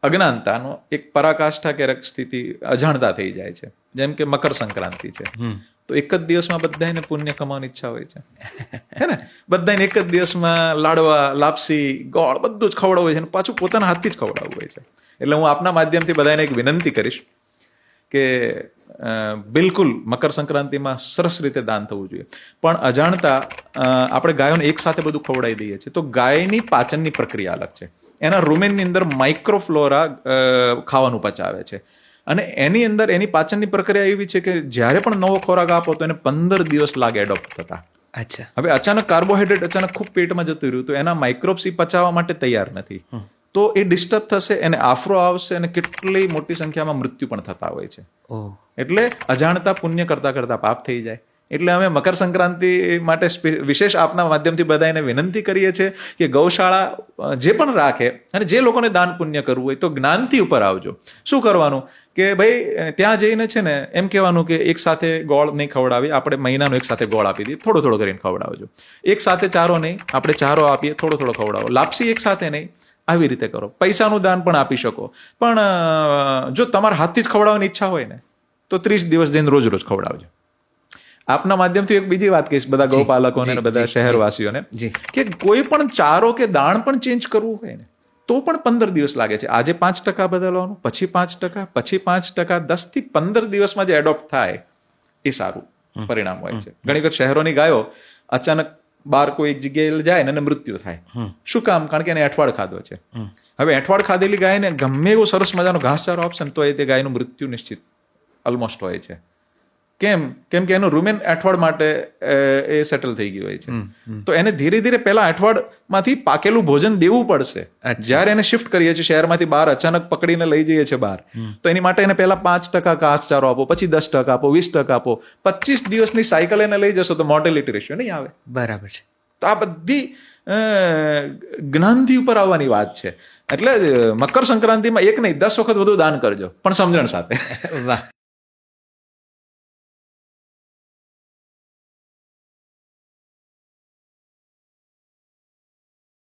અજ્ઞાનતાનો એક પરાકાષ્ઠા કે સ્થિતિ અજાણતા થઈ જાય છે. જેમ કે મકર સંક્રાંતિ છે, તો એક જ દિવસમાં બધાને પુણ્ય કમાવાની ઈચ્છા હોય છે, હે ને? બધાને એક જ દિવસમાં લાડવા, લાપસી, ગોળ બધું જ ખવડાવવું હોય છે, અને પાછું પોતાના હાથથી જ ખવડાવવું હોય છે. એટલે હું આપના માધ્યમથી બધાને એક વિનંતી કરીશ કે બિલકુલ મકર સંક્રાંતિમાં સરસ રીતે દાન થવું જોઈએ. પણ અજાણતા આપણે ગાયોને એક સાથે બધું ખવડાવી દઈએ છીએ, તો ગાયની પાચનની પ્રક્રિયા અલગ છે. એના રૂમેનની અંદર માઇક્રોફ્લોરા ખાવાનું પચાવે છે, અને એની અંદર એની પાચનની પ્રક્રિયા એવી છે કે જ્યારે પણ નવો ખોરાક આપો તો એને 15 દિવસ લાગે એડોપ્ટ થતા. અચ્છા. હવે અચાનક કાર્બોહાઈડ્રેટ અચાનક ખૂબ પેટમાં જતું રહ્યું તો એના માઇક્રોબ્સ પચાવવા માટે તૈયાર નથી, તો એ ડિસ્ટર્બ થશે, એને આફરો આવશે, અને કેટલી મોટી સંખ્યામાં મૃત્યુ પણ થતા હોય છે. એટલે અજાણતા પુણ્ય કરતા કરતા પાપ થઈ જાય. એટલે અમે મકર સંક્રાંતિ માટે વિશેષ આપના માધ્યમથી બધાને વિનંતી કરીએ છીએ કે ગૌશાળા જે પણ રાખે અને જે લોકોને દાન પુણ્ય કરવું હોય તો જ્ઞાનથી ઉપર આવજો. શું કરવાનું કે ભાઈ ત્યાં જઈને છે ને એમ કહેવાનું કે એક સાથે ગોળ નહીં ખવડાવી, આપણે મહિનાનો એક સાથે ગોળ આપી દઈએ, થોડો થોડો કરીને ખવડાવજો. એક સાથે ચારો નહીં, આપણે ચારો આપીએ, થોડો થોડો ખવડાવો. લાપસી એક સાથે નહીં, આવી રીતે કરો. પૈસાનું દાન પણ આપી શકો, પણ જો તમારા હાથથી જ ખવડાવવાની ઈચ્છા હોય ને તો 30 દિવસ જઈને રોજ રોજ ખવડાવજો. આપના માધ્યમથી એક બીજી વાત કહીશ બધા ગૌપાલકોને અને બધા શહેરવાસીઓને કે કોઈ પણ ચારો કે દાણ પણ ચેન્જ કરવું હોય ને તો પણ 15 દિવસ લાગે છે. આજે 5% બદલવાનું, પછી 5%, પછી 5%, 10 થી 15 દિવસમાં જે એડોપ્ટ થાય એ સારું પરિણામ હોય છે. ઘણી વખત શહેરોની ગાયો અચાનક બહાર કોઈ એક જગ્યાએ જાય ને અને મૃત્યુ થાય. શું કામ? કારણ કે એને એઠવાડ ખાધો છે. હવે એઠવાડ ખાધેલી ગાયને ગમે એવો સરસ મજાનો ઘાસચારો આપશે ને તો એ તે ગાયનું મૃત્યુ નિશ્ચિત ઓલમોસ્ટ હોય છે. કેમ કે એનું રૂમેન એઠવાડ માટે એ સેટલ થઈ ગયું હોય છે. તો એને ધીરે ધીરે પહેલા એઠવાડમાંથી પાકેલું ભોજન દેવું પડશે. જ્યારે એને શિફ્ટ કરીએ છીએ શહેરમાંથી બહાર, અચાનક પકડીને લઈ જઈએ છીએ બહાર, તો એની માટે એને પહેલા 5% ઘાસચારો આપો, પછી 10% આપો, 20% આપો. 25 દિવસની સાયકલ એને લઈ જશો તો મોર્ટેલિટી રેશિયો નહીં આવે. બરાબર છે. તો આ બધી જ્ઞાનથી ઉપર આવવાની વાત છે. એટલે મકર સંક્રાંતિમાં એક નહીં 10 વખત વધુ દાન કરજો, પણ સમજણ સાથે. વાહ.